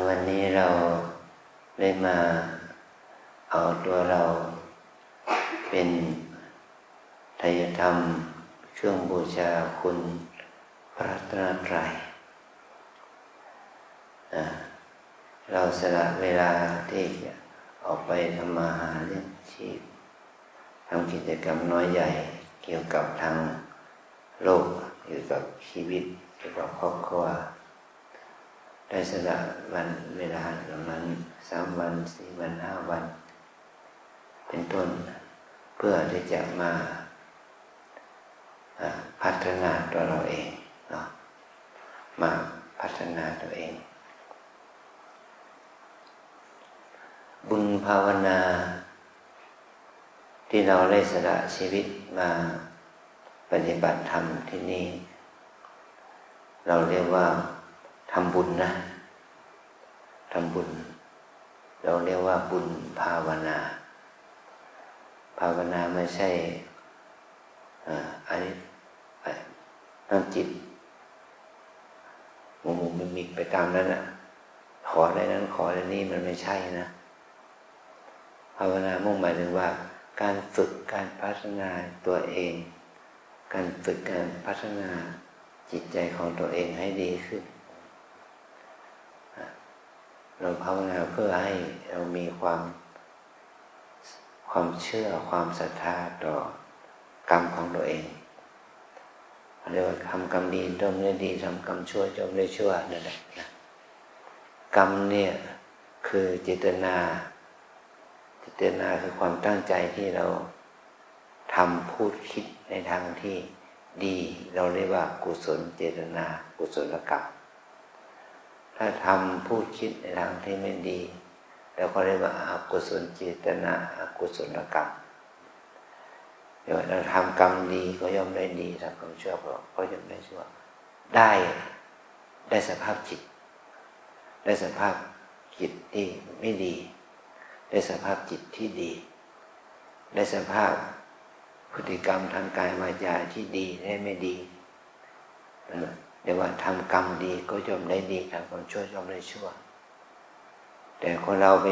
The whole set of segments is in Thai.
วันนี้เราได้มาเอาตัวเราเป็นไตรธรรมเครื่องบูชาคุณพระรัตนตรัยเราสละเวลาที่จะออกไปทำมาหาเลี้ยงชีพทำกิจกรรมน้อยใหญ่เกี่ยวกับทางโลกเกี่ยวกับชีวิตเกี่ยวกับครอบครัวได้สละวันเวลาเหล่านั้น3 วัน 4 วัน 5 วันเป็นต้นเพื่อที่จะมาพัฒนาตัวเราเองเนาะมาพัฒนาตัวเองบุญภาวนาที่เราได้สละชีวิตมาปฏิบัติธรรมที่นี่เราเรียกว่าทำบุญนะทำบุญเราเรียกว่าบุญภาวนาภาวนาไม่ใช่อันนี้ตั้งจิตมุมมิกไปตามนั้นอ่ะขออะไรนั้นขออะไรนี้มันไม่ใช่นะภาวนามุ่งหมายถึงว่าการฝึกการพัฒนาตัวเองการฝึกการพัฒนาจิตใจของตัวเองให้ดีขึ้นเราภาวนาเพื่อให้เรามีความเชื่อความศรัทธาต่อกรรมของตัวเองเรียกว่าทำกรรมดีย่อมได้ดีทำกรรมชั่วย่อมได้ชั่วนั่นแหละนะกรรมเนี่ยคือเจตนาคือความตั้งใจที่เราทำพูดคิดในทางที่ดีเราเรียกว่ากุศลเจตนากุศลกรรมถ้าทำพูดคิดในทางที่ไม่ดีเราก็เรียกว่าอกุศลเจตนาอกุศลกรรมเดี๋ยวเราทำกรรมดีก็ย่อมได้ดีทำกรรมชั่วก็ย่อมได้ชั่วได้สภาพจิตได้สภาพจิตที่ไม่ดีได้สภาพจิตที่ดีได้สภาพพฤติกรรมทางกายวาจาที่ดีได้ไม่ดีเดี๋ยวว่าทำกรรมดีก็ย่อมได้ดีทำกรรมชั่วย่อมได้ชั่วแต่คนเราไป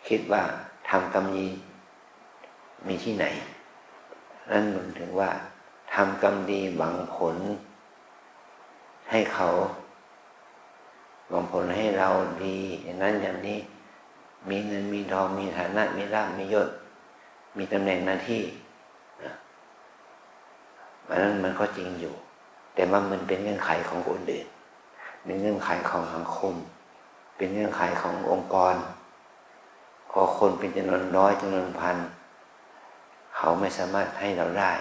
คิดว่าทำกรรมดีมีที่ไหนนั่นหมายถึงว่าทำกรรมดีหวังผลให้เขาหวังผลให้เราดีอย่างนั้นอย่างนี้มีเงินมีทองมีฐานะมีลาภมียศมีตำแหน่งหน้าที่มันก็จริงอยู่แต่ว่ามันเป็นเงื่อนไขของคนอื่นเป็นเงื่อนไขของสังคมเป็นเงื่อนไขขององค์กรพอคนเป็นจำนวนร้อยจำนวนพันเขาไม่สามารถให้เราได้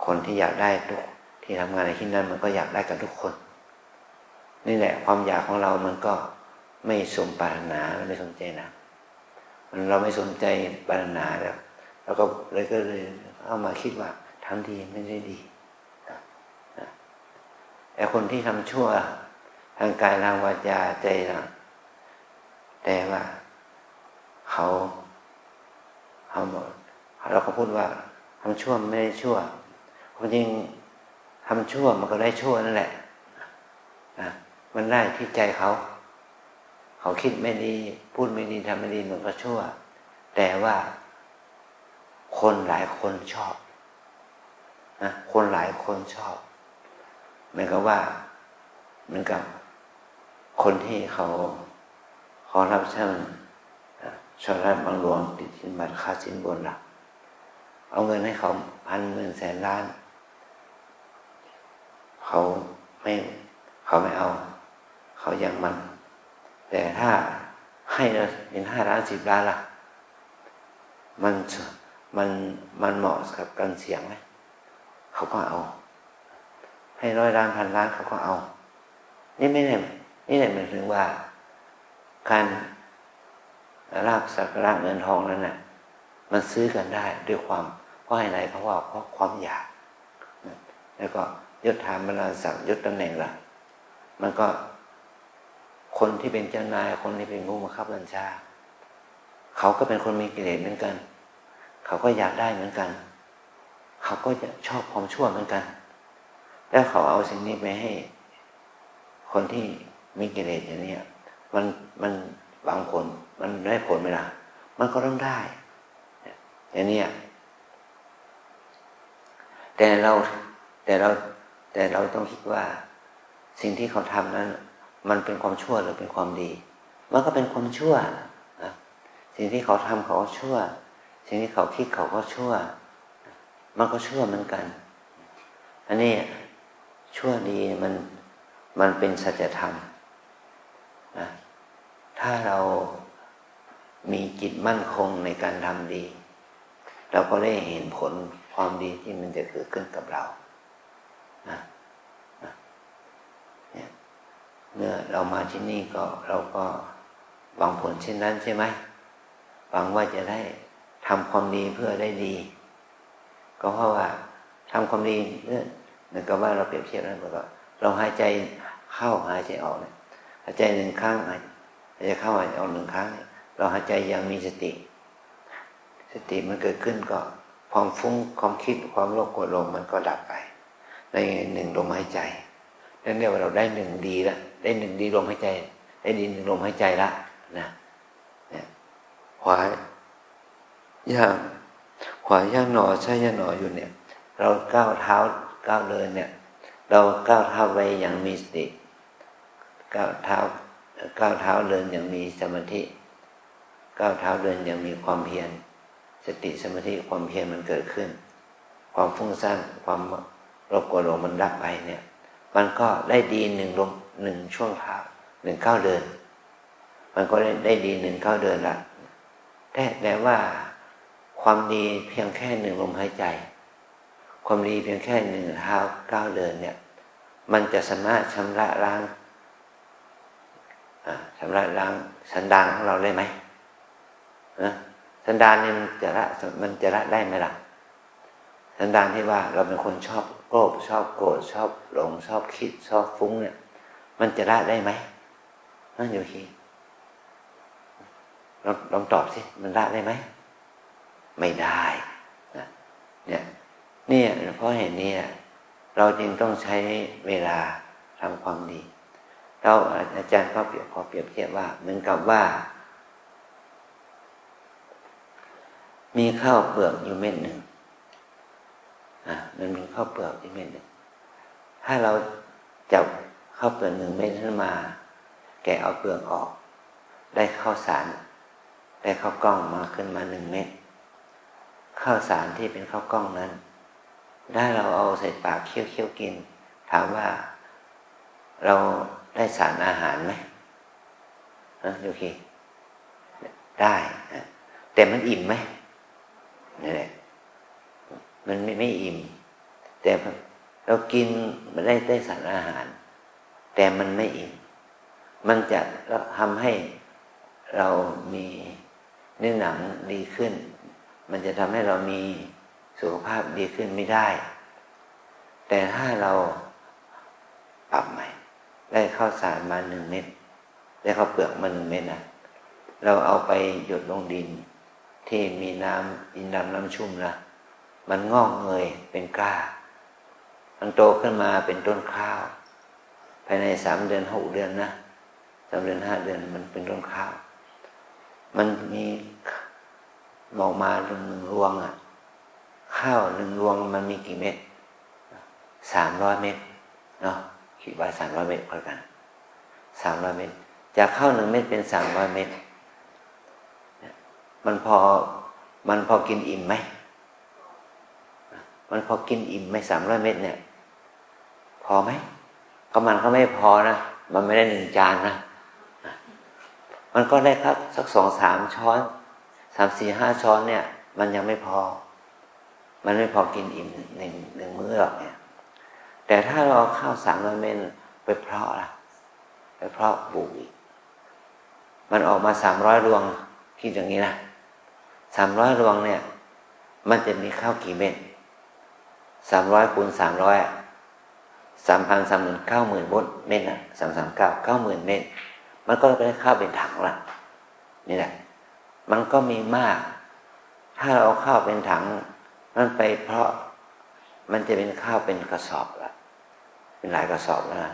คนที่อยากได้ทุกที่ทำงานในที่นั้นมันก็อยากได้กันทุกคนนี่แหละความอยากของเรามันก็ไม่สมปรารถนาเราไม่สนใจนะเราไม่สนใจปรารถนาแล้วเราก็เลยเอามาคิดว่าทำดีไม่ได้ดีแต่คนที่ทำชั่วทางกายทางวาจาใจนะแต่ว่าเขาเราก็พูดว่าทำชั่วไม่ได้ชั่วความจริงทำชั่วมันก็ได้ชั่วนั่นแหละมันได้ที่ใจเขาคิดไม่ดีพูดไม่ดีทำไม่ดีมันก็ชั่วแต่ว่าคนหลายคนชอบนะคนหลายคนชอบเหมือนกับว่าเหมือนกับคนที่เขารับช่างชาวราชบังหลวงติดสินบนค่าสินบนหลักเอาเงินให้เขา1,000,000 100,000 ล้านเขาไม่เอาเขายังมันแต่ถ้าให้เราเป็น5 ล้าน 10 ล้านล่ะมันเหมาะกับการเสี่ยงไหมเขาก็เอาให้100 ล้าน 1,000 ล้านเขาก็เอานี่แหละหมายถึงว่าการลาภสักการะเงินทองนั้นน่ะมันซื้อกันได้ด้วยความเพราะอะไรเพราะความอยากแล้วก็ยศถาบรรดาศักดิ์ยศตำแหน่งล่ะมันก็คนที่เป็นเจ้านายคนที่เป็นผู้บังคับบัญชาเขาก็เป็นคนมีกิเลสเหมือนกันเขาก็อยากได้เหมือนกันเขาก็จะชอบความชั่วเหมือนกันแล้วเขาเอาสิ่งนี้ไปให้คนที่มีกิเลสอย่างนี้ มันหวังผลมันได้ผลไหมล่ะมันก็ต้องได้อย่างนี้แต่เราต้องคิดว่าสิ่งที่เขาทำนั้นมันเป็นความชั่วหรือเป็นความดีมันก็เป็นความชั่วนะสิ่งที่เขาทำเขาก็ชั่วสิ่งที่เขาคิดเขาก็ชั่วมันก็ชั่วเหมือนกันอันนี้ชั่วดีมันเป็นสัจธรรมนะถ้าเรามีจิตมั่นคงในการทำดีเราก็ได้เห็นผลความดีที่มันจะเกิดขึ้นกับเรานะเนี่ยเมื่อเรามาที่นี่เราก็หวังผลเช่นนั้นใช่ไหมหวังว่าจะได้ทำความดีเพื่อได้ดีก็เพราะว่าทำความดีเนี่ยเหมือนกับว่าเราเปรียบเทียบนั้นเหมือนกับเราหายใจเข้าหายใจออกเนี่ยหายใจหนึ่งครั้งหายใจเข้าหายใจออกหนึ่งครั้งเราหายใจยังมีสติมันเกิดขึ้นก็ความฟุ้งความคิดความโลภโกรธหลงมันก็ดับไปในหนึ่งลมหายใจนั่นเรียกว่าเราได้หนึ่งดีแล้วได้หนึ่งดีลมหายใจได้ดีหนึ่งลมหายใจละนะเนี่ยขวาย่างหนอใช่ย่างหนออยู่เนี่ยเราก้าวเท้าก้าวเดินเนี่ยเราก้าวเท้าไปอย่างมีสติก้าวเท้าเดินอย่างมีสมาธิก้าวเท้าเดินอย่างมีความเพียรสติสมาธิความเพียรมันเกิดขึ้นความฟุ้งซ่านความโลภโกรธหลงมันดับไปเนี่ยมันก็ได้ดีหนึ่งลมหนึ่งช่วงเท้าหนึ่งก้าวเดินมันก็ได้ดีหนึ่งก้าวเดินละแต่ว่าความดีเพียงแค่หนึ่งลมหายใจความดีเพียงแค่หนึ่งเท้าก้าวเดินเนี่ยมันจะสามารถชำระล้างสันดานของเราได้ไหมสันดานนี่มันจะละได้ไหมล่ะสันดานที่ว่าเราเป็นคนชอบโลภชอบโกรธชอบหลงชอบคิดชอบฟุ้งเนี่ยมันจะละได้ไหมนั่นอยู่ที่ลองตอบสิมันละได้ไหมไม่ได้เนี่ยเพราะเหตุนี้เราจึงต้องใช้เวลาทำความดีเราอาจารย์ก็เปรียบเทียบว่าเหมือนกับว่ามีข้าวเปลือกอยู่เม็ดหนึ่งมันมีข้าวเปลือกอยู่เม็ดหนึ่งถ้าเราจับข้าวเปลือกหนึ่งเม็ดขึ้นมาแกะเอาเปลือกออกได้ข้าวสารได้ข้าวกล้องมาขึ้นมาหนึ่งเม็ดข้าวสารที่เป็นข้าวกล้องนั้นได้เราเอาใส่ปากเคี้ยวกินถามว่าเราได้สารอาหารไหมโอเคได้แต่มันอิ่มไหมนี่แหละมันไม่อิ่มแต่เรากินมันได้สารอาหารแต่มันไม่อิ่มมันจะทำให้เรามีเนื้อหนังดีขึ้นมันจะทำให้เรามีสุขภาพดีขึ้นไม่ได้แต่ถ้าเราปรับใหม่ได้ข้าวสารมาหนึ่งเม็ดได้ข้าวเปลือกมาหนึ่งเม็ดนะเราเอาไปหยดลงดินที่มีดินดำน้ำชุ่มนะมันงอกเงยเป็นกล้ามันโตขึ้นมาเป็นต้นข้าวภายใน3 เดือน6 เดือนนะ3 เดือน5 เดือนมันเป็นต้นข้าวมันมีออกมาหนึ่งรวงข้าวหนึ่งรวงมันมีกี่เม็ด300 เม็ดเนาะคิดว่า300 เม็ดก็แล้วกัน300 เม็ดจากข้าว1 เม็ดเป็น300 เม็ดมันพอกินอิ่มไหมมันพอกินอิ่มไหม300 เม็ดเนี่ยพอไหมก็มันก็ไม่พอนะมันไม่ได้1 จานนะมันก็ได้ครับสัก2-3 ช้อน3-4-5 ช้อนเนี่ยมันยังไม่พอมันไม่พอกินอิ่มหนึ่งมื้อหรอกเนี่ยแต่ถ้าเราข้าว300 เม็ดไปเพาะปลูกอีกมันออกมา300 รวงคิดอย่างนี้นะ300 รวงเนี่ยมันจะมีข้าวกี่เม็ด300 คูณ 300 3,000 90,000 เม็ดนะ339 90,000 เม็ดมันก็ได้ข้าวเป็นถังละนี่แหละมันก็มีมากถ้าเราเอาข้าวเป็นถังมันไปเพราะมันจะเป็นข้าวเป็นกระสอบละเป็นหลายกระสอบแล้วนะ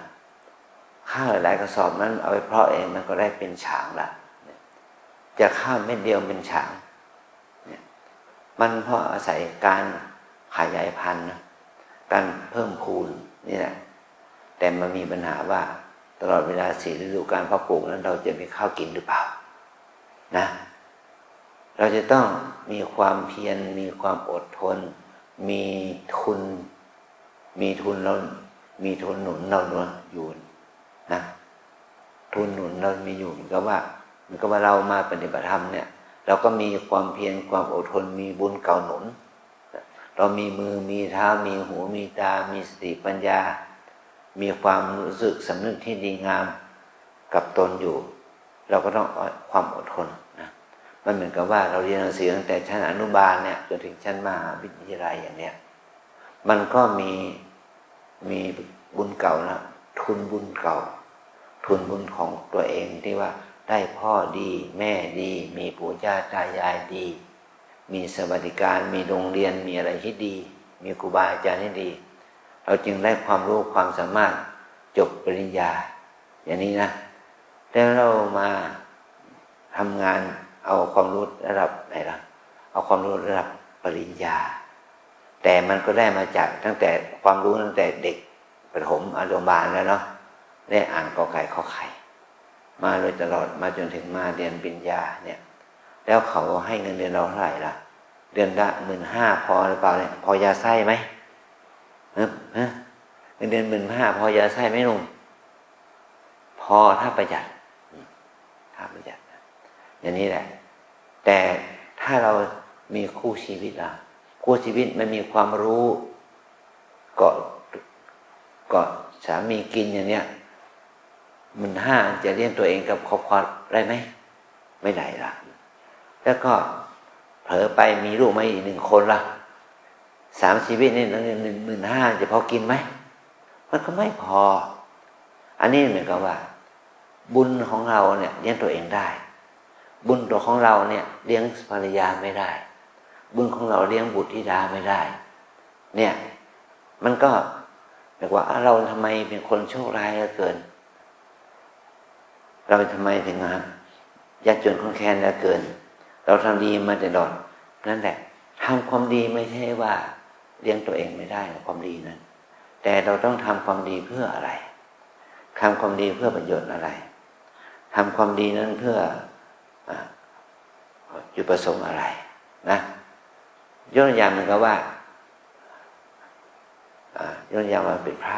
ข้าวหลายกระสอบนั้นเอาไปเพาะเองมันก็ได้เป็นฉางละจะข้าวเม็ดเดียวเป็นฉางมันเพราะอาศัยการขยายพันธุ์การเพิ่มพูนนี่แหละแต่มันมีปัญหาว่าตลอดเวลา4 ฤดูการเพาะปลูกนั้นเราจะมีข้าวกินหรือเปล่านะเราจะต้องมีความเพียรมีความอดทนมีทุนเรามีทุนหนุนเราอยู่นะทุนหนุนเรามีอยู่เหมือนกับว่าเรามาปฏิบัติธรรมเนี่ยเราก็มีความเพียรความอดทนมีบุญเก่าหนุนเรามีมือมีเท้ามีหูมีตามีสติปัญญามีความรู้สึกสำนึกที่ดีงามกับตนอยู่เราก็ต้องความอดทนนะมันเหมือนกับว่าเราเรียนหนังสือตั้งแต่ชั้นอนุบาลเนี่ยจนถึงชั้นมหาวิทยาลัยอย่างเนี้ยมันก็มีบุญเก่านะทุนบุญเก่าทุนบุญของตัวเองที่ว่าได้พ่อดีแม่ดีมีปู่ย่าตายายดีมีสวัสดิการมีโรงเรียนมีอะไรที่ดีมีครูบาอาจารย์ที่ดีเราจึงได้ความรู้ความสามารถจบปริญญาอย่างนี้นะแล้วเรามาทำงานเอาความรู้ระดับไหนล่ะเอาความรู้ระดับปริญญาแต่มันก็ได้มาจากตั้งแต่ความรู้ตั้งแต่เด็กประถมอนุบาลแล้วเนาะได้อ่านกอไก่ขอไข่มาโดยตลอดมาจนถึงมาเรียนปริญญาเนี่ยแล้วเขาให้เงินเดือนเราเท่าไหร่ล่ะเดือนละ15,000พอหรือเปล่าเนี่ยพอยาไส้ไหมเงินเดือน15,000พอยาไส้ไหมลุงพอถ้าประหยัดอย่างนี้แหละแต่ถ้าเรามีคู่ชีวิตล่ะคู่ชีวิตมันมีความรู้เกาะสามีกินอย่างเนี้ย15,000จะเลี้ยงตัวเองกับครอบครัวได้ไหมไม่ได้ล่ะแล้วก็เผลอไปมีลูกมาอีก1 คนล่ะ3 ชีวิตนี่15,000จะพอกินไหมมันก็ไม่พออันนี้เหมือนกับว่าบุญของเราเนี่ยเลี้ยงตัวเองได้บุญตัวของเราเนี่ยเลี้ยงภรรยาไม่ได้บุญของเราเลี้ยงบุตรธิดาไม่ได้เนี่ยมันก็แบบว่าเราทำไมเป็นคนโชคร้ายเหลือเกินเราทำไมถึงยากจนคนแค้นเหลือเกินเราทำดีมาแต่ดอนนั่นแหละทำความดีไม่ใช่ว่าเลี้ยงตัวเองไม่ได้ความดีนั้นแต่เราต้องทำความดีเพื่ออะไรทำความดีเพื่อประโยชน์อะไรทำความดีนั้นเพื่อจุดประสงค์อะไรนะยกตัวอย่างเหมือนกับว่ายกตัวอย่างมาเป็นพร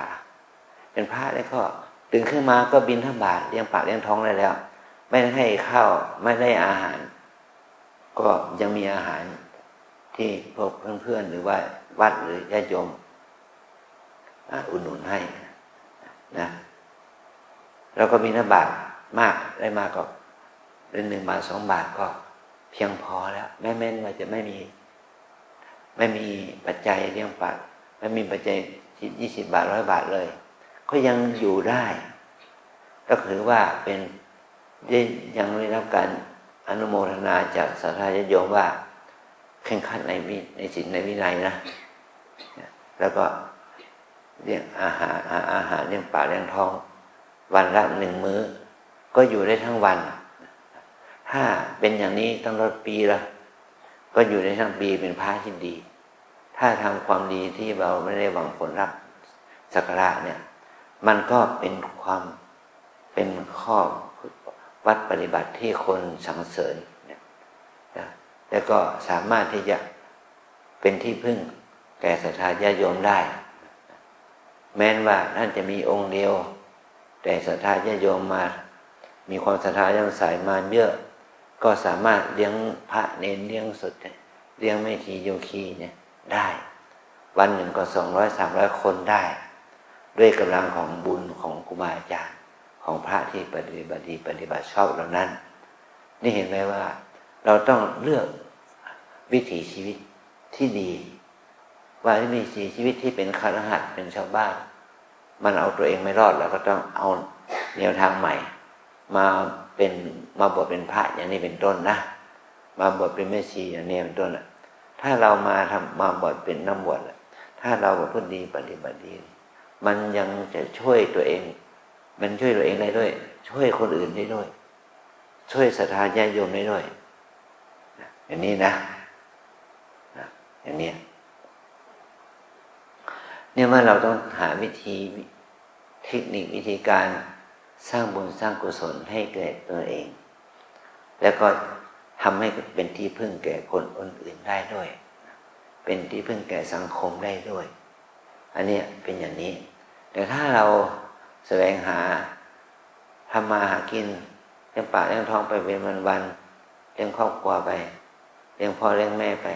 ะแล้วก็ตื่นขึ้นมาก็บิณฑบาตเลี้ยงปากเลี้ยงท้องได้แล้วไม่ได้ให้ข้าวไม่ได้อาหารก็ยังมีอาหารที่พวกเพื่อนๆหรือว่าวัดหรือญาติโยมอุดหนุนให้นะแล้วก็บิณฑบาตมากได้มากก็ได้1 บาท 2 บาทก็เพียงพอแล้วแม้ว่าจะไม่มีปัจจัยเลี้ยงปากไม่มีปัจจัย20 บาท100 บาทเลยก็ยังอยู่ได้ก็ถือว่าเป็นยังได้รับการอนุโมทนาจากศรัทธาญาติโยมว่าเคร่งครัดในศีลในวินัยนะแล้วก็เลี้ยงอาหารเลี้ยงปากเลี้ยงท้องวันละ1 มื้อก็อยู่ได้ทั้งวันถ้าเป็นอย่างนี้ต้องลดปีละก็อยู่ได้ทั้งปีเป็นพระที่ดีถ้าทำความดีที่เราไม่ได้หวังผลรับสักการะเนี่ยมันก็เป็นข้อวัดปฏิบัติที่คนสรรเสริญเนี่ยแล้วก็สามารถที่จะเป็นที่พึ่งแก่ศรัทธาญาติโยมได้แม้ว่าท่านจะมีองค์เดียวแต่ศรัทธาญาติโยมมามีความศรัทธาเรื่องสายมาเยอะก็สามารถเลี้ยงพระเนรเลี้ยงสดเลี้ยงแม่ชีโยคีเนี่ยได้วันหนึ่งก็200-300 คนได้ด้วยกำลังของบุญของครูบาอาจารย์ของพระที่ปฏิบัติชอบเหล่านั้นนี่เห็นไหมว่าเราต้องเลือกวิถีชีวิตที่ดีว่าวิถีชีวิตที่เป็นคฤหัสถ์เป็นชาวบ้านมันเอาตัวเองไม่รอดเราก็ต้องเอาแนวทางใหม่มาบวชเป็นพระอย่างนี้เป็นต้นนะมาบวชเป็นแม่ชีอย่างนี้เป็นต้นถ้าเรามาบวชเป็นนักบวชถ้าเราประพฤติดีปฏิบัติดีมันยังจะช่วยตัวเอง มันช่วยตัวเองได้ด้วยช่วยคนอื่นได้ด้วยช่วยศรัทธาญาติโยมได้ด้วยอย่างนี้นะอย่างนี้เนี่ยเมื่อเราต้องหาวิธีเทคนิควิธีการสร้างบุญสร้างกุศลให้แก่ตัวเองแล้วก็ทำให้เป็นที่พึ่งแก่คนอื่นได้ด้วยเป็นที่พึ่งแก่สังคมได้ด้วยอันนี้เป็นอย่างนี้แต่ถ้าเราแสวงหาทำมาหากินเลี้ยงปากเลี้ยงท้องไปเป็นวันๆเลี้ยงครอบครัวไปเลี้ยงพ่อเลี้ยงแม่ไป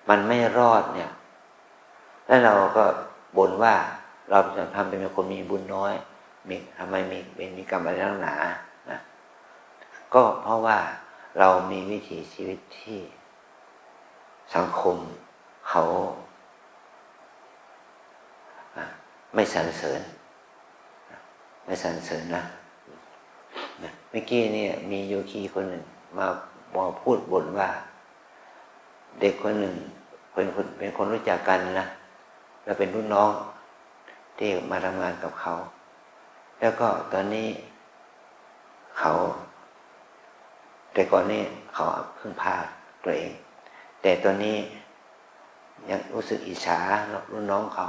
มันไม่รอดเนี่ยแล้วเราก็บ่นว่าเราจะทำเป็นคนมีบุญน้อยทำไมมีกรรมอะไรนักหนานะก็เพราะว่าเรามีวิถีชีวิตที่สังคมเขาไม่สรรเสริญไม่สรรเสริญนะเมื่อกี้เนี่ยมีโยคีคนหนึ่งมาพูดบ่นว่าเด็กคนหนึ่งเป็นคนรู้จักกันนะแล้วเป็นรุ่นน้องที่มาทำงานกับเขาแล้วก็ตอนนี้เขาแต่ก่อนนี้เขาพึ่งพาตัวเองแต่ตอนนี้ยังรู้สึกอิจฉารุ่นน้องเขา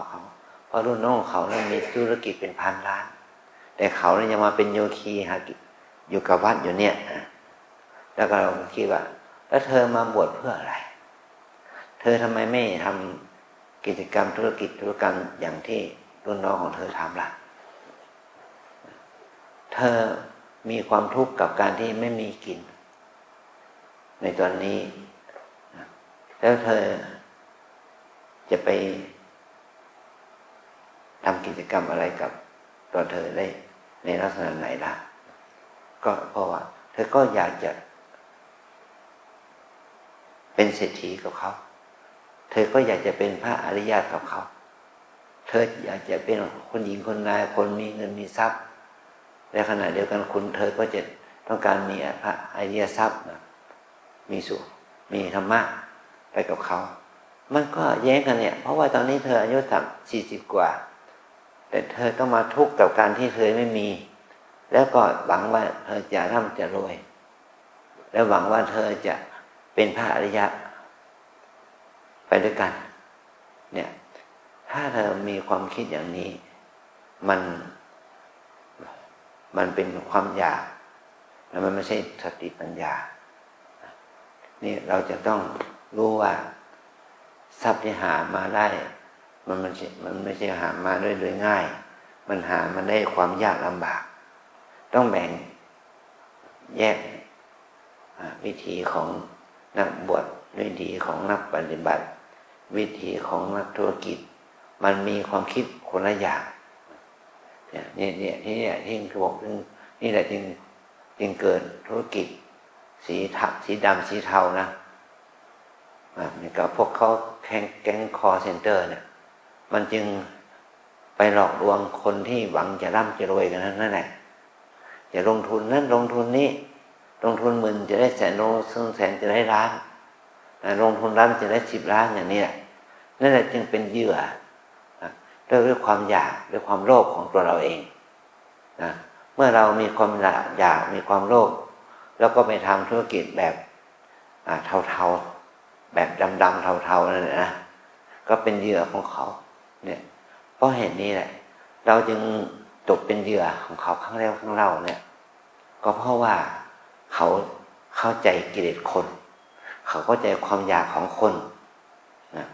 เพราะรุ่นน้องเขานั้นมีธุรกิจเป็นพันล้านแต่เขาเนี่ยยังมาเป็นโยคีหากิจอยู่กับวัดอยู่เนี่ยแล้วก็เราคิดว่าแล้วเธอมาบวชเพื่ออะไรเธอทำไมไม่ทำกิจกรรมธุรกรรมอย่างที่รุ่นน้องของเธอทำล่ะเธอมีความทุกข์กับการที่ไม่มีกินในตอนนี้แล้วเธอจะไปทำกิจกรรมอะไรกับตัวเธอได้ในลักษณะไหนล่ะก็เพราะว่าเธอก็อยากจะเป็นเศรษฐีกับเขาเธอก็อยากจะเป็นพระอริยะกับเขาเธออยากจะเป็นคนหญิงคนนายคนมีเงินมีทรัพย์ในขณะเดียวกันเธอก็จะต้องการมีพระอริยทรัพย์มีสุขมีธรรมะไปกับเขามันก็แย้งกันเนี่ยเพราะว่าตอนนี้เธออายุ40 กว่าแต่เธอต้องมาทุกข์กับการที่เธอไม่มีแล้วก็หวังว่าเธอจะร่ำจะรวยแล้วหวังว่าเธอจะเป็นพระอริยะไปด้วยกันเนี่ยถ้าเธอมีความคิดอย่างนี้มันเป็นความอยากแล้วมันไม่ใช่สติปัญญานี่เราจะต้องรู้ว่าทรัพย์ที่หามาได้มันไม่ใช่หามาด้วยโดยง่ายมันหามาได้ความยากลำบากต้องแบ่งแยกวิธีของนักบวชวิธีของนักปฏิบัติวิธีของนักธุรกิจมันมีความคิดคนละอย่างเนี่ยที่คือบอกนี่แหละจึงเกิดธุรกิจสีดำสีเทานะนี่ก็พวกเขาแก๊งคอเซ็นเตอร์เนี่ยมันจึงไปหลอกลวงคนที่หวังจะร่ำจะรวยกันนั่นแหละจะลงทุนนั่นลงทุนนี้ลงทุน10,000จะได้แสนลงทุนแสนจะได้ล้านลงทุนล้านจะได้10 ล้านอย่างนี้นั่นแหละจึงเป็นเหยื่อด้วยความอยากด้วยความโลภของตัวเราเองนะเมื่อเรามีความอยากมีความโลภแล้วก็ไปทำธุรกิจแบบเทาๆแบบดำๆเทาๆนั่นแหละนะก็เป็นเหยื่อของเขาเนี่ยเพราะเหตุนี้แหละเราจึงตกเป็นเหยื่อของเขาข้างแล้วข้างเล่าเนี่ยก็เพราะว่าเขาเข้าใจกิเลสคนเขาเข้าใจความอยากของคนนะ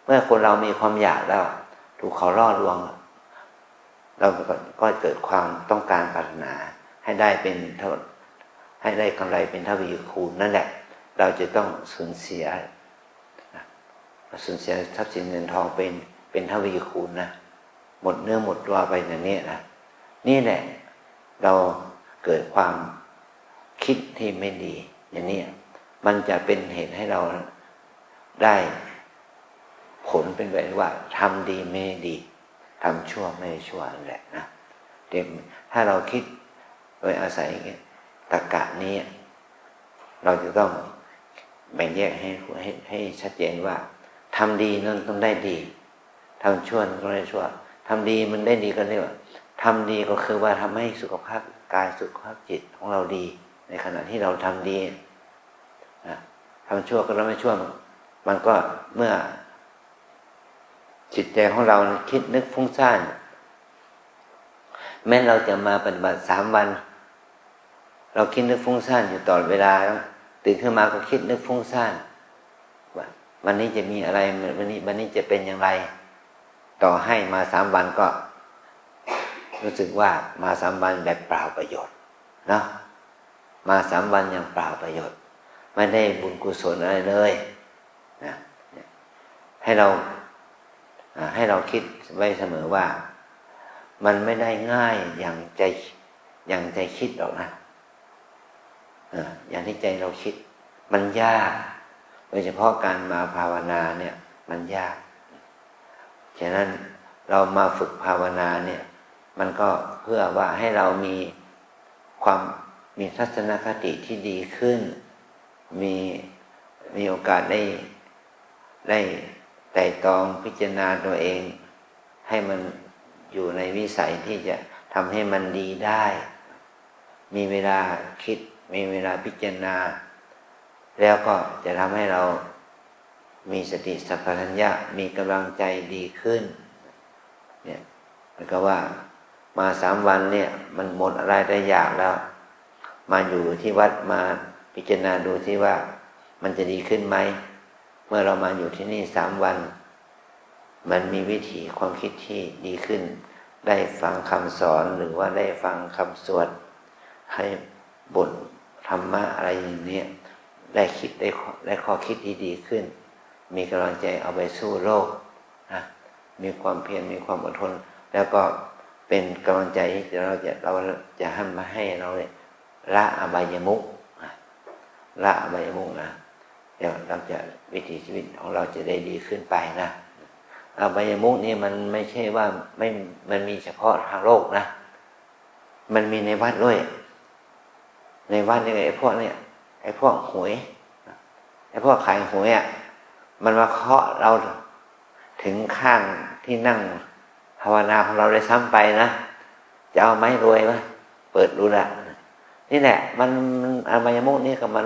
เมื่อคนเรามีความอยากแล้วถูกเขาล่อลวงเราก็เกิดความต้องการปรารถนาให้ได้ให้ได้กำไรเป็นทวีคูณนั่นแหละเราจะต้องสูญเสียทรัพย์สินเงินทองเป็นทวีคูณนะหมดเนื้อหมดตัวไปอย่างนี้นะนี่แหละเราเกิดความคิดที่ไม่ดีอย่างนี้มันจะเป็นเหตุให้เราได้ผลเป็นแบบว่าทำดีไม่ดีทำชั่วไม่ชั่วนั่นแหละนะถ้าเราคิดโดยอาศัยตรรกะนี้เราจะต้องแบ่งแยกให้ชัดเจนว่าทำดีนั่นต้องได้ดีทำชั่วต้องได้ชั่วทำดีมันได้ดีก็เรียกว่า ทำดีก็คือว่าทำให้สุขภาพกายสุขภาพจิตของเราดีในขณะที่เราทำดีทำชั่วก็แล้วไม่ชั่วมันก็เมื่อจิตใจของเราคิดนึกฟุ้งซ่านแม้เราจะมาปฏิบัติ3 วันเราคิดนึกฟุ้งซ่านอยู่ตลอดเวลาตื่นขึ้นมาก็คิดนึกฟุ้งซ่านว่าวันนี้จะมีอะไรวันนี้จะเป็นอย่างไรต่อให้มา3 วันก็รู้สึกว่ามา3 วันแบบเปล่าประโยชน์เนาะมา3 วันอย่างเปล่าประโยชน์ไม่ได้บุญกุศลอะไรเลยนะให้เราคิดไว้เสมอว่ามันไม่ได้ง่ายอย่างใจคิดหรอกนะอย่างที่ใจเราคิดมันยากโดยเฉพาะการมาภาวนาเนี่ยมันยากฉะนั้นเรามาฝึกภาวนาเนี่ยมันก็เพื่อว่าให้เรามีทัศนคติที่ดีขึ้นมีโอกาสได้ไตร่ตรองพิจารณาตัวเองให้มันอยู่ในวิสัยที่จะทำให้มันดีได้มีเวลาคิดมีเวลาพิจารณาแล้วก็จะทำให้เรามีสติสัมปชัญญะมีกำลังใจดีขึ้นเนี่ยมันก็ว่ามา3 วันเนี่ยมันหมดอะไรได้อยากแล้วมาอยู่ที่วัดมาพิจารณาดูที่ว่ามันจะดีขึ้นไหมเมื่อเรามาอยู่ที่นี่3 วันมันมีวิถีความคิดที่ดีขึ้นได้ฟังคำสอนหรือว่าได้ฟังคำสวดให้บทธรรมะอะไรอย่างนี้ได้คิดได้ข้อคิดที่ดีขึ้นมีกำลังใจเอาไปสู้โลกนะมีความเพียรมีความอดทนแล้วก็เป็นกำลังใจที่เราจะให้เราละอบายมุขละอบายมุขนะเดี๋ยวเราจะวิถีชีวิตของเราจะได้ดีขึ้นไปนะอบายมุขนี่มันไม่ใช่ว่ามันมีเฉพาะทางโลกนะมันมีในวัดด้วยในวัดนี่ไอ้พวกหวยไอ้พวกขายหวยมันมาเคาะเราถึงข้างที่นั่งภาวนาของเราได้ซ้ำไปนะจะเอาไม้รวยไหมเปิดดูละนี่แหละมันอบายมุขนี่ก็มัน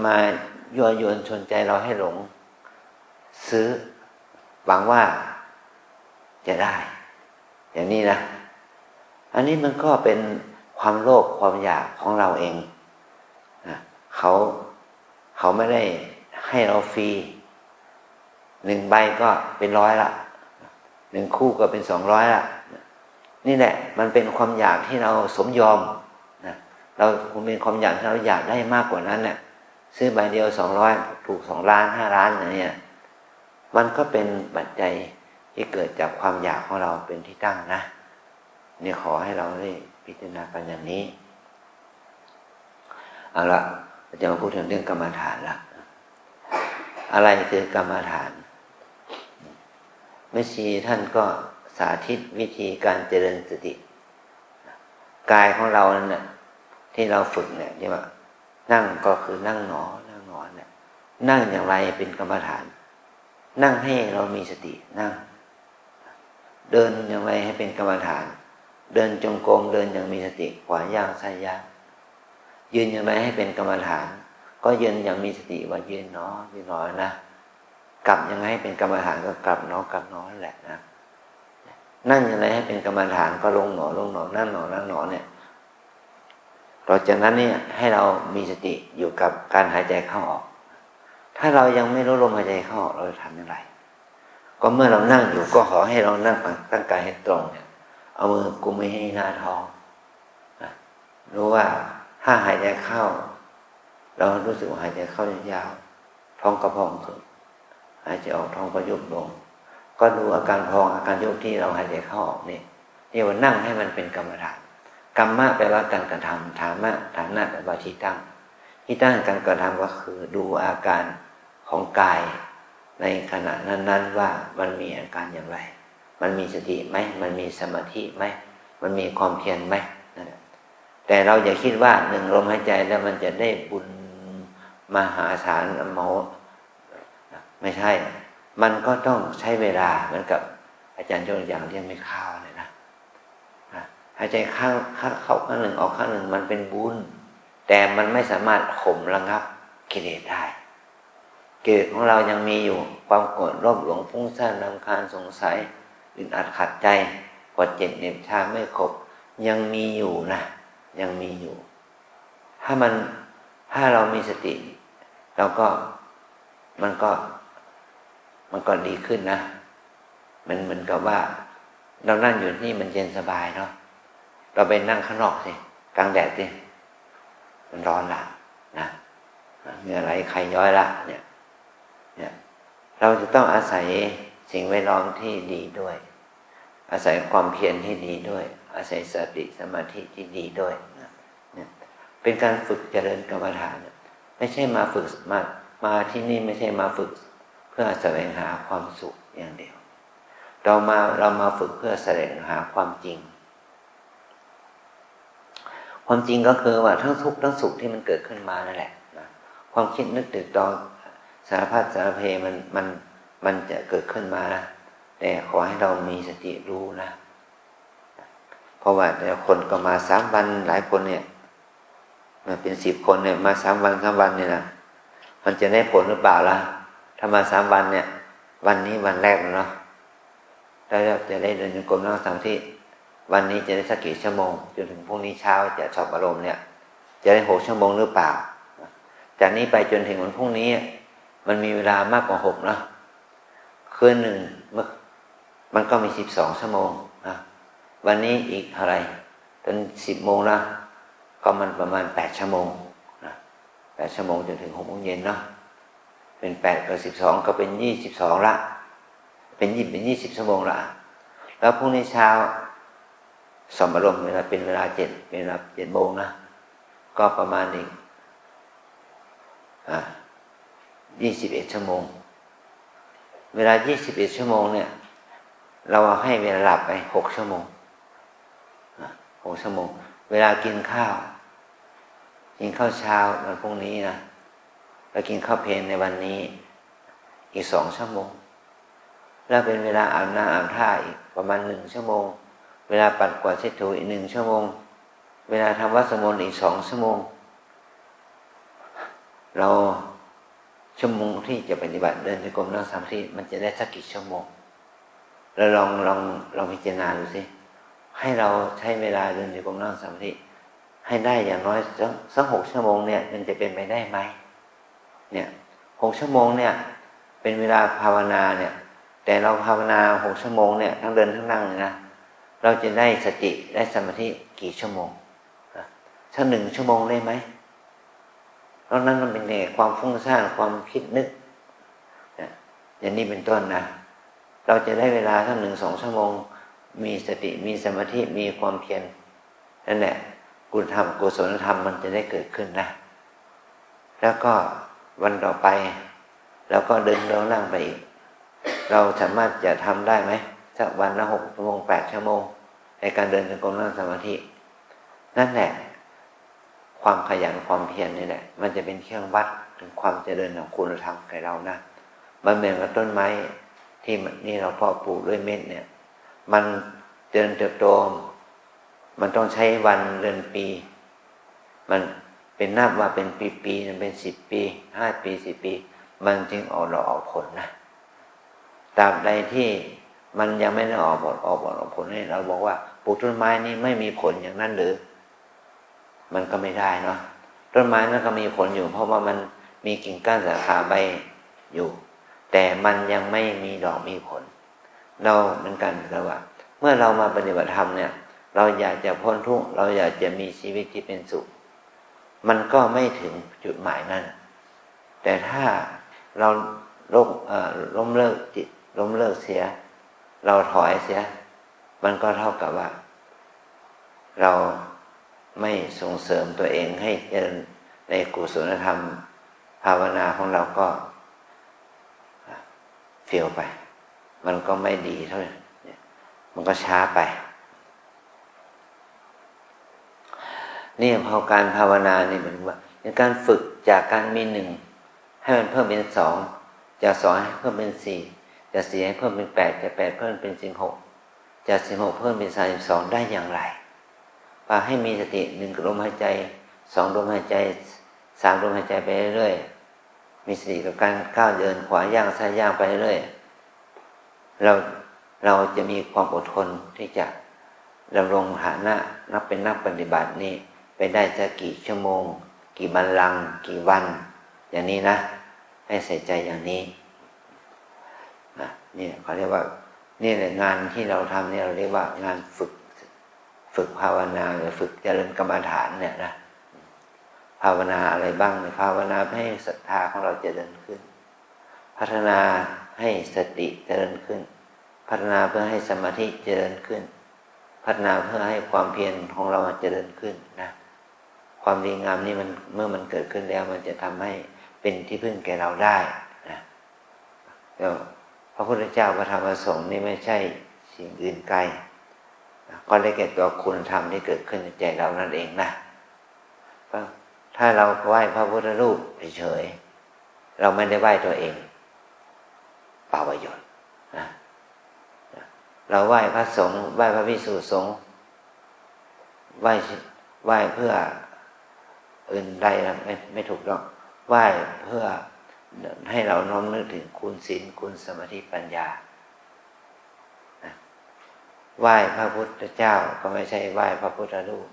มายั่วยวนชวนใจเราให้หลงซื้อหวังว่าจะได้อย่างนี้นะอันนี้มันก็เป็นความโลภความอยากของเราเองนะเขาไม่ได้ให้เราฟรี1 ใบก็เป็น100ละ1 คู่ก็เป็น200ละนี่แหละมันเป็นความอยากที่เราสมยอมนะเราเป็นความอยากที่เราอยากได้มากกว่านั้นเนี่ยซื้อใบเดียว200ถูก2 ล้าน5 ล้านอย่างเงี้ยมันก็เป็นปัจจัยที่เกิดจากความอยากของเราเป็นที่ตั้งนะนี่ขอให้เราได้พิจารณากันอย่างนี้เอาละจะมาพูดถึงเรื่องกรรมฐานละอะไรคือกรรมฐานแม่ชีท่านก็สาธิตวิธีการเจริญสติกายของเรานั่นน่ะที่เราฝึกเนี่ยใช่ไหมนั่งก็คือนั่งหนอเนี่ยนั่งอย่างไรเป็นกรรมฐานนั่งให้เรามีสตินั่งเดินอย่างไรให้เป็นกรรมฐานเดินจงกรมเดินอย่างมีสติขวาย่างซ้ายย่างยืนอย่างไรให้เป็นกรรมฐานก็ยืนอย่างมีสติว่ายืนหนอนะกลับยังไงให้เป็นกรรมฐานก็กลับหนนั่นแหละนะนั่งอย่างไรให้เป็นกรรมฐานก็ลงหนนั่งหนเนี่ยต่อจากนั้นเนี่ยให้เรามีสติอยู่กับการหายใจเข้าออกถ้าเรายังไม่รู้ลมหายใจเข้าออกเราจะทำอย่างไรก็เมื่อเรานั่งอยู่ก็ขอให้เรานั่งตั้งกายให้ตรงเนี่ยเอามือกุมไว้ให้หน้าท้องรู้ว่าถ้าหายใจเข้าเรารู้สึกว่าหายใจเข้ายาวท้องกระพองขึ้นหายใจออกท้องก็ยุบลงก็ดูอาการพองอาการยุบที่เราหายใจเข้าออกนี่ว่านั่งให้มันเป็นกรรมฐานกรรมะแปลว่าการกระทำฐานะแปลว่าที่ตั้งการกระทำก็คือดูอาการของกายในขณะนั้นๆว่ามันมีอาการอย่างไรมันมีสติไหมมันมีสมาธิไหมมันมีความเพียรไหมแต่เราอย่าคิดว่า1 ลมหายใจแล้วมันจะได้บุญมหาศาลไม่ใช่มันก็ต้องใช้เวลาเหมือนกับ อาจารย์ยกตัวอย่างเรียกไม่เข้าเลยนะหายใจเข้าข้างหนึ่งออกข้างหนึ่งมันเป็นบุญแต่มันไม่สามารถข่มระงับกิเลสได้กิเลสของเรายังมีอยู่ความโกรธโลภหลงฟุ้งซ่านรำคาญสงสัยอึดอัดขัดใจปวดเจ็บเหน็บชาไม่ครบยังมีอยู่นะยังมีอยู่ถ้าเรามีสติเราก็มันก็ดีขึ้นนะมันเหมือนกับว่าเรานั่งอยู่นี่มันเย็นสบายเนาะเราไปนั่งข้างนอกสิกลางแดดสิมันร้อนละนะเหงื่อไหลไขย้อยละเนี่ยเราจะต้องอาศัยสิ่งแวดล้อมที่ดีด้วยอาศัยความเพียรที่ดีด้วยอาศัยสติสมาธิที่ดีด้วยเนี่ยเป็นการฝึกเจริญกรรมฐานไม่ใช่มาฝึกมาที่นี่ไม่ใช่มาฝึกเพื่อแสวงหาความสุขอย่างเดียวเรามาฝึกเพื่อแสวงหาความจริงความจริงก็คือว่าทั้งทุกข์ทั้งสุขที่มันเกิดขึ้นมานั่นแหละนะความคิดนึกตึกตองสารพัดสารเพมันจะเกิดขึ้นมานะแต่ขอให้เรามีสติรู้นะเพราะว่าแต่คนก็มา3 วันหลายคนเนี่ยมาเป็น10 คนเนี่ยมา3 วันเนี่ยนะมันจะได้ผลหรือเปล่าล่ะถ้ามา3 วันเนี่ยวันนี้วันแรกเนาะแล้วจะได้เดินจงกรมนั่งสมาธิวันนี้จะได้สักกี่ชั่วโมงจนถึงพรุ่งนี้เช้าจะสอบอารมณ์เนี่ยจะได้6 ชั่วโมงหรือเปล่าจากนี้ไปจนถึงวันพรุ่งนี้มันมีเวลามากกว่า6นะคืนหนึ่งมันก็มี12 ชั่วโมงนะวันนี้อีกเท่าไหร่จน10 โมงนะก็มันประมาณ8 ชั่วโมงนะ8 ชั่วโมงจนถึง6 โมงเย็นเนาะเป็น8กับ12ก็เป็น22ละเป็น20 ชั่วโมงละแล้วพรุ่งนี้เช้าสมอารมณ์เวลาเป็นเวลา7เป็นเวลา7 โมงนะก็ประมาณอีก21 ชั่วโมงเวลา21 ชั่วโมงเนี่ยเราให้เวลาหลับไป6 ชั่วโมง6 ชั่วโมงเวลากินข้าวเช้าวันพรุ่งนี้นะแล้วกินข้าวเพลในวันนี้อีก2 ชั่วโมงแล้วเป็นเวลาอาบน้ำอาบท่าอีกประมาณ1 ชั่วโมงเวลาปัดกวาดเช็ดถูอีก1 ชั่วโมงเวลาทำวัดสวดมนต์อีก2 ชั่วโมงเราชั่วโมงที่จะปฏิบัติเดินจงกรมนั่งสมาธิมันจะได้สักกี่ชั่วโมงแล้วลองพิจารณาดูสิให้เราใช้เวลาเดินจงกรมนั่งสมาธิให้ได้อย่างน้อยสัก6 ชั่วโมงเนี่ยมันจะเป็นไปได้ไหมเนี่ย6 ชั่วโมงเนี่ยเป็นเวลาภาวนาเนี่ยแต่เราภาวนา6 ชั่วโมงเนี่ยทั้งเดินทั้งนั่งเลยนะเราจะได้สติได้สมาธิกี่ชั่วโมงสัก1 ชั่วโมงได้ไหมเพราะนั้นมันเป็นความฟุ้งซ่านความคิดนึกอย่างนี้เป็นต้นนะเราจะได้เวลาสัก1-2 ชั่วโมงมีสติมีสมาธิมีความเพียรนั่นแหละกุศลธรรมมันจะได้เกิดขึ้นนะแล้วก็วันต่อไปเราก็เดินนั่งไปอีกเราสามารถจะทำได้ไหมสักวันละ6 ชั่วโมง8 ชั่วโมงในการเดินจงกรมนั่งสมาธินั่นแหละความขยันความเพียรนี่แหละมันจะเป็นเครื่องวัดถึงความเจริญของคุณธรรมแก่เรานะมันเหมือนกับต้นไม้ที่นี่เราเพาะปลูกด้วยเม็ดเนี่ยมันเจริญเติบโตมันต้องใช้วันเดือนปีมันเป็นนับว่าเป็นปีๆมันเป็น10 ปี5 ปี10 ปีมันจึงออกดอกออกผลนะตราบใดที่มันยังไม่ได้ออกผลให้เราบอกว่าปลูกต้นไม้นี่ไม่มีผลอย่างนั้นหรือมันก็ไม่ได้เนาะต้นไม้นั่นก็มีผลอยู่เพราะว่ามันมีกิ่งก้านสาขาใบอยู่แต่มันยังไม่มีดอกมีผลเราเหมือนกันแต่ว่าเมื่อเรามาปฏิบัติธรรมเนี่ยเราอยากจะพ้นทุกข์เราอยากจะมีชีวิตที่เป็นสุขมันก็ไม่ถึงจุดหมายนั้นแต่ถ้าเราล้มเลิกจิตล้มเลิกเสียเราถอยเสียมันก็เท่ากับว่าเราไม่ส่งเสริมตัวเองให้เจริญในกุศลธรรมภาวนาของเราก็เฟี้ยวไปมันก็ไม่ดีเท่าไหร่มันก็ช้าไปนี่พอการภาวนานี่เหมือนว่าเป็นการฝึกจากการมี1ให้มันเพิ่มเป็น2จาก2ให้เพิ่มเป็น4 จาก4ให้เพิ่มเป็น8จาก8เพิ่มเป็น16จาก16เพิ่มเป็น32ได้อย่างไรพาให้มีสติ1ลมหายใจ2ลมหายใจ3ลมหายใจไปเรื่อยๆมีสติกับการก้าวเดินขวาย่างซ้ายย่างไปเรื่อยเราจะมีความอดทนที่จะดำรงฐานะนับเป็นนักปฏิบัตินี้ไปได้จะกี่ชั่วโมงกี่บัลลังก์กี่วันอย่างนี้นะให้ใส่ใจอย่างนี้นี่เขาเรียกว่านี่แหละงานที่เราทำเนี่ยเราเรียกว่างานฝึกภาวนาหรือฝึกเจริญกรรมฐานเนี่ยนะภาวนาอะไรบ้างภาวนาให้ศรัทธาของเราเจริญขึ้นพัฒนาให้สติเจริญขึ้นพัฒนาเพื่อให้สมาธิเจริญขึ้นพัฒนาเพื่อให้ความเพียรของเราเจริญขึ้นนะความดีงามนี่มันเมื่อมันเกิดขึ้นแล้วมันจะทำให้เป็นที่พึ่งแก่เราได้นะแล้วพระพุทธเจ้าพระธรรมพระสงฆ์นี่ไม่ใช่สิ่งอื่นไกลก็ได้แก่ตัวคุณธรรมที่เกิดขึ้นในใจเรานั่นเองนะถ้าเราไหว้พระพุทธรูปเฉยๆเราไม่ได้ไหว้ตัวเองเปล่าประโยชน์นะเราไหว้พระสงฆ์ไหว้พระภิกษุสงฆ์ไหว้เพื่ออื่นใดไม่ถูกต้องไหว้เพื่อให้เราน้อมนึกถึงคุณศีลคุณสมาธิปัญญาไหว้พระพุทธเจ้าก็ไม่ใช่ไหว้พระพุทธรูป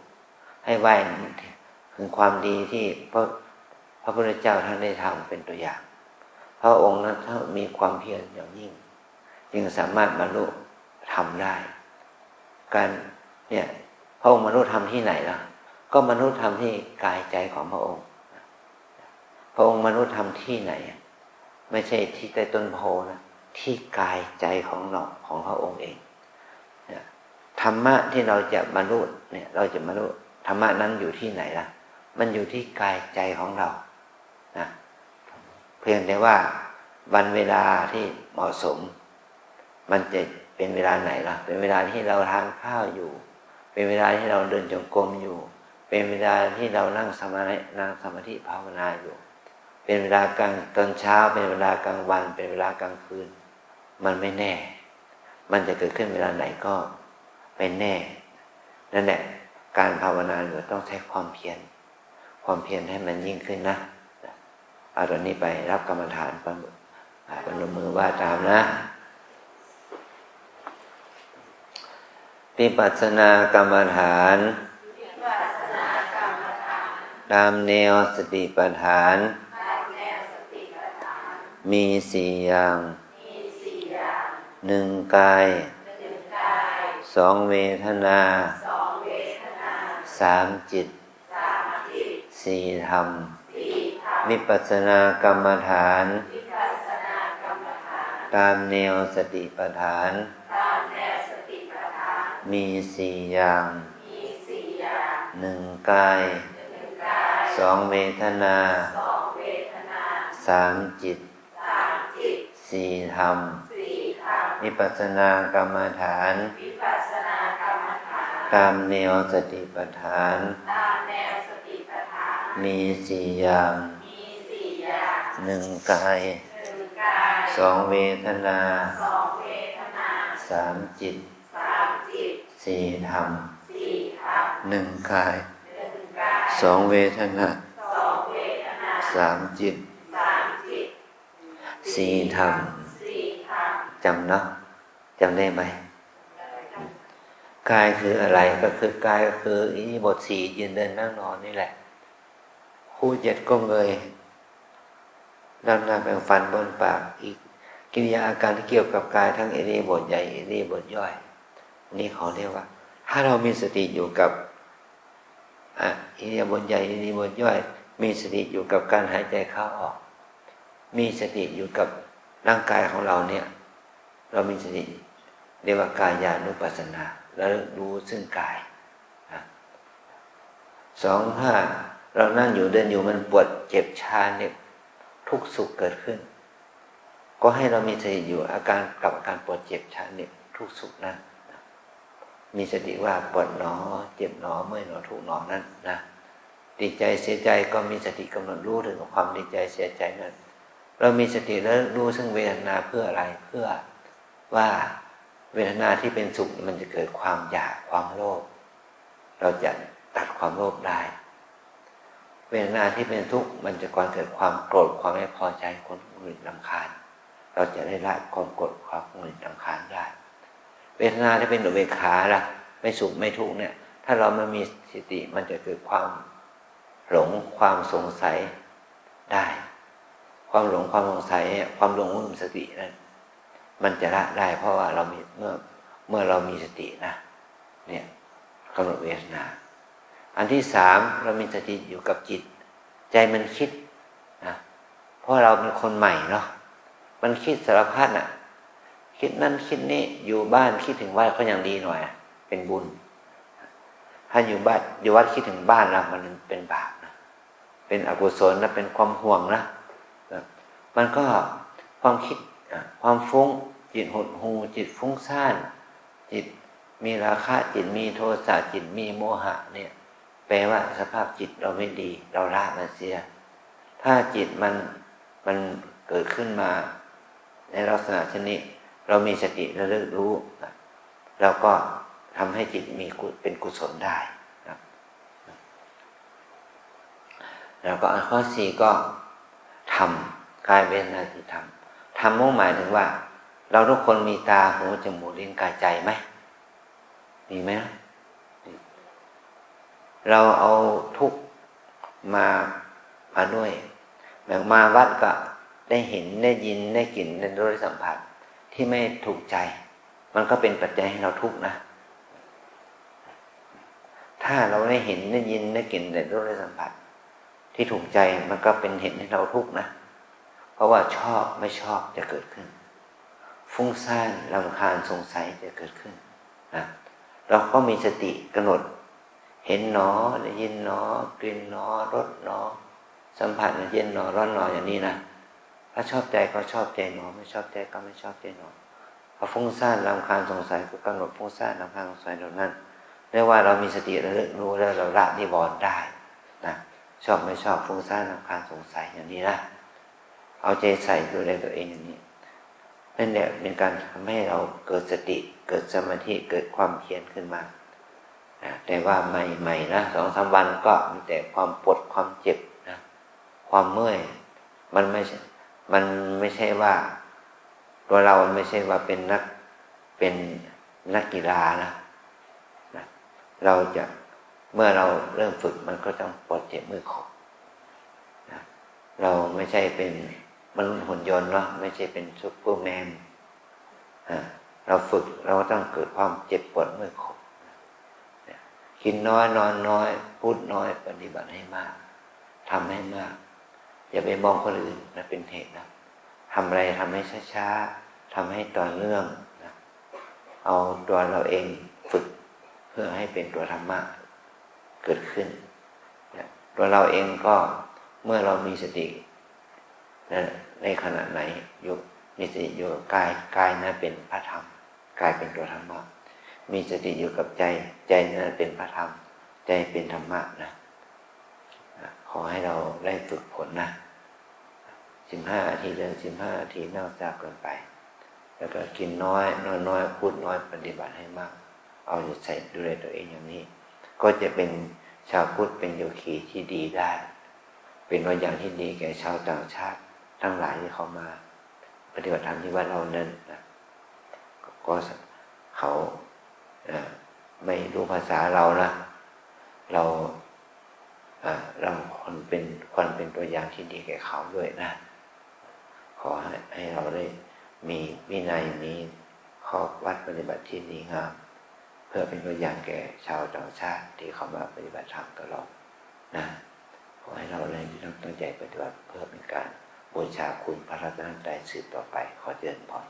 ให้ไหว้ถึงความดีที่พระพุทธเจ้าท่านได้ทำเป็นตัวอย่างพระองค์นั้นท่านมีความเพียรอย่างยิ่งจึงสามารถบรรลุทำได้การเนี่ยพระองค์บรรลุธรรมที่ไหนล่ะก็บรรลุธรรมที่กายใจของพระองค์พระองค์บรรลุธรรมที่ไหนไม่ใช่ที่ใต้ต้นโพนะที่กายใจของเราของพระองค์เองธรรมะที่เราจะบรรลุเนี่ยเราจะบรรลุธรรมะนั้นอยู่ที่ไหนล่ะมันอยู่ที่กายใจของเรานะเพียงแต่ว่าวันเวลาที่เหมาะสมมันจะเป็นเวลาไหนล่ะเป็นเวลาที่เราทานข้าวอยู่เป็นเวลาที่เราเดินจงกรมอยู่เป็นเวลาที่เรานั่งสมาธิภาวนาอยู่เป็นเวลากลางตอนเช้าเป็นเวลากลางวันเป็นเวลากลางคืนมันไม่แน่มันจะเกิดขึ้นเวลาไหนก็ไม่แน่นั่นแหละการภาวนาเราต้องใช้ความเพียรให้มันยิ่งขึ้นนะเอาตอนนี้ไปรับกรรมฐานปนมือว่าตามนะวิปัสสนากรรมฐานตามแนวสติปัฏฐานมี4อย่าง1กาย2เวทนา3จิต4ธรรมวิปัสสนากรรมฐานตามแนวสติปัฏฐานมี4อย่าง1กาย2เวทนา3จิต4ธรรมวิปัสสนากรรมฐานตามแนวสติปัฏฐานมี4อย่าง1กาย2เวทนา3จิต4ธรรม1กาย2เวทนา3จิต4ธรรมจำเนาะจำได้ไหมกายคืออะไรก็คือกายก็คืออิริยาบถ4ยืนเดินนั่งนอนนี่แหละคู่7ก้มเงยด้านหน้าแปรงฟันบนปากอีกกิริยาอาการที่เกี่ยวกับกายทั้งอิริยาบถใหญ่อิริยาบถย่อยนี่เขาเรียกว่าถ้าเรามีสติอยู่กับอิริยาบถใหญ่อิริยาบถย่อยมีสติอยู่กับการหายใจเข้าออกมีสติอยู่กับร่างกายของเราเนี่ยเรามีสติเรียกว่ากายานุปัสสนาแล้วรู้ซึ่งกายถ้าเรานั่งอยู่เดินอยู่มันปวดเจ็บชาเนี่ยทุกข์สุขเกิดขึ้นก็ให้เรามีสติอยู่อาการปวดเจ็บชาเนี่ยทุกข์สุขนั้นมีสติว่าปวดหนอเจ็บหนอเมื่อยหนอทุกข์หนอนั้นนะดีใจเสียใจก็มีสติกำหนดรู้ถึงความดีใจเสียใจนั้นเรามีสติแล้วรู้ซึ่งเวทนาเพื่ออะไรเพื่อ ว่าเวทนาที่เป็นสุขมันจะเกิดความอยากความโลภเราจะตัดความโลภได้เวทนาที่เป็นทุกข์มันจะก่อนเกิดความโกรธความไม่พอใจความหงุดหงิดรำคาญเราจะได้ละความโกรธความหงุดหงิดรำคาญได้เวทนาที่เป็นอุเบกขาล่ะไม่สุขไม่ทุกข์เนี่ยถ้าเราไม่มีสติมันจะเกิดความหลงความสงสัยได้ความหลงความสงสัยความหลงไม่มีสตินั้นมันจะละได้เพราะว่าเรามีเมื่อเรามีสตินะเนี่ยกำหนดเวทนาอันที่สามเรามีสติอยู่กับจิตใจมันคิดนะเพราะเราเป็นคนใหม่เนาะมันคิดสารพัดน่ะคิดนั่นคิดนี่อยู่บ้านคิดถึงวัดก็ยังดีหน่อยเป็นบุญถ้าอยู่บ้านอยู่วัดคิดถึงบ้านเรามันเป็นบาปนะเป็นอกุศลนะเป็นความห่วงนะมันก็ความคิดความฟุ้งจิตหดหู่จิตฟุ้งซ่านจิตมีราคะจิตมีโทสะจิตมีโมหะเนี่ยแปลว่าสภาพจิตเราไม่ดีเราละมันเสียถ้าจิตมันเกิดขึ้นมาในลักษณะชนิดเรามีสติระลึกรู้เราก็ทำให้จิตมีเป็นกุศลได้นะแล้วก็ข้อสี่ก็ทำกายเวทนาจิตธรรมมุ่งหมายถึงว่าเราทุกคนมีตาหูจมูกลิ้นกายใจไหมมีไหมเราเอาทุกมาด้วยแบบมาวัดก็ได้เห็นได้ยินได้กลิ่นได้รสได้สัมผัสที่ไม่ถูกใจมันก็เป็นปัจจัยให้เราทุกข์นะถ้าเราได้เห็นได้ยินได้กลิ่นได้รสได้สัมผัสที่ถูกใจมันก็เป็นเหตุให้เราทุกข์นะเพราะว่าชอบไม่ชอบจะเกิดขึ้นฟุ้งซ่านรำคาญสงสัยจะเกิดขึ้นนะเราก็มีสติกำหนดเห็นหนอได้ยินหนอกลิ่นหนอรสหนอสัมผัสเย็นหนอร้อนหนออย่างนี้นะถ้าชอบใจก็ชอบใจหนอไม่ชอบใจก็ไม่ชอบใจหนอพอฟุ้งซ่านรำคาญสงสัยก็กำหนดฟุ้งซ่านรำคาญสงสัยเหล่านั้นเรียกว่าเรามีสติระลึกรู้แล้วเราละนิวรณ์ได้นะชอบไม่ชอบฟุ้งซ่านรำคาญสงสัยอย่างนี้นะเอาใจใส่ดูแลตัวเองอย่างนี้นั่นแหละเป็นการทำให้เราเกิดสติเกิดสมาธิเกิดความเพียรขึ้นมาแต่ว่าใหม่ๆนะ2-3 วันก็มีแต่ความปวดความเจ็บนะความเมื่อยมันไม่ใช่ว่าตัวเราไม่ใช่ว่าเป็นนักกีฬานะเราจะเมื่อเราเริ่มฝึกมันก็ต้องปวดเจ็บมือคอนะเราไม่ใช่เป็นมนุษย์หุ่นยนต์เนาะไม่ใช่เป็นซุปเปอร์แมนเราฝึกเราก็ต้องเกิดความเจ็บปวดมือคอกินน้อยนอนน้อยพูดน้อยปฏิบัติให้มากทำให้มากอย่าไปมองคนอื่นนะเป็นเหตุนะทำอะไรทำให้ช้าๆทำให้ต่อเนื่องนะเอาตัวเราเองฝึกเพื่อให้เป็นตัวธรรมะเกิดขึ้นนะตัวเราเองก็เมื่อเรามีสตินะในขณะไหนอยู่มีสติอยู่กับกายนั้นเป็นพระธรรมกายเป็นตัวธรรมะมีสติอยู่กับใจนั้นเป็นพระธรรมใจเป็นธรรมะนะขอให้เราได้ฝึกฝนนะ15 นาทีเดิน15 นาทีนอกจากเกินไปแล้วก็กินน้อยนอนน้อยพูดน้อยปฏิบัติให้มากเอาใจใส่ดูแลตัวเองอย่างนี้ก็จะเป็นชาวพุทธเป็นโยคีที่ดีได้เป็นตัวอย่างที่ดีแก่ชาวต่างชาติทั้งหลายที่เขามาปฏิบัติธรรมที่วัดเรานั้นนะก็เขาไม่รู้ภาษาเรานะเราคนเป็นตัวอย่างที่ดีแก่เขาด้วยนะขอให้เราได้มีวินัยมีข้อวัดปฏิบัติที่ดีงามเพื่อเป็นตัวอย่างแก่ชาวต่างชาติที่เขามาปฏิบัติธรรมกับเรานะขอให้เราได้ตั้งใจปฏิบัติเพื่อเป็นการบูชาคุณพระรัตนตรัยสืบต่อไปขอเจริญพร